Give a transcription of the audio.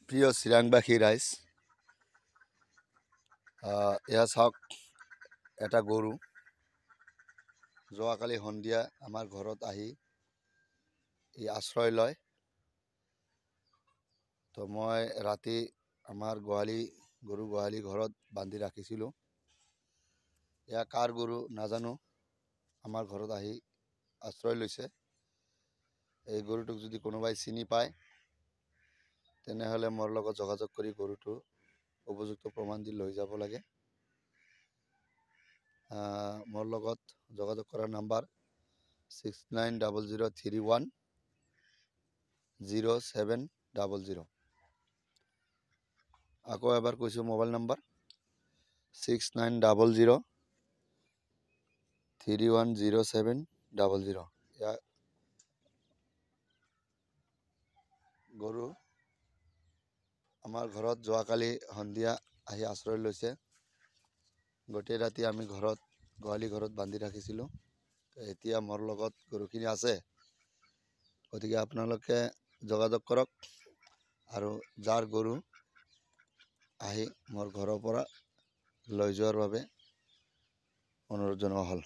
প্ৰিয় চিৰাংবাসী ৰাইজ, এয়া চাওক, এটা গৰু যোৱাকালি সন্ধিয়া আমাৰ ঘৰত আহি ই আশ্ৰয় লয়। তো মই ৰাতি আমাৰ গৰু গোহালি ঘৰত বান্ধি ৰাখিছিলোঁ। এয়া কাৰ গৰু নাজানো, আমাৰ ঘৰত আহি আশ্ৰয় লৈছে। এই গৰুটোক যদি কোনোবাই চিনি পায় তেনেহ'লে মোৰ লগত যোগাযোগ কৰি গৰুটো উপযুক্ত প্ৰমাণ দি লৈ যাব লাগে। মোৰ লগত যোগাযোগ কৰাৰ নাম্বাৰ 6900310700। আকৌ এবাৰ কৈছোঁ, মোবাইল নাম্বাৰ 6900310700। গৰু আমাৰ ঘৰত যোৱাকালি সন্ধিয়া আহি আশ্ৰয় লৈছে। গোটেই ৰাতি আমি গোহালি ঘৰত বান্ধি ৰাখিছিলোঁ। এতিয়া মোৰ লগত গৰুখিনি আছে, গতিকে আপোনালোকে যোগাযোগ কৰক আৰু যাৰ গৰু আহি মোৰ ঘৰৰ পৰা লৈ যোৱাৰ বাবে অনুৰোধ জনোৱা হ'ল।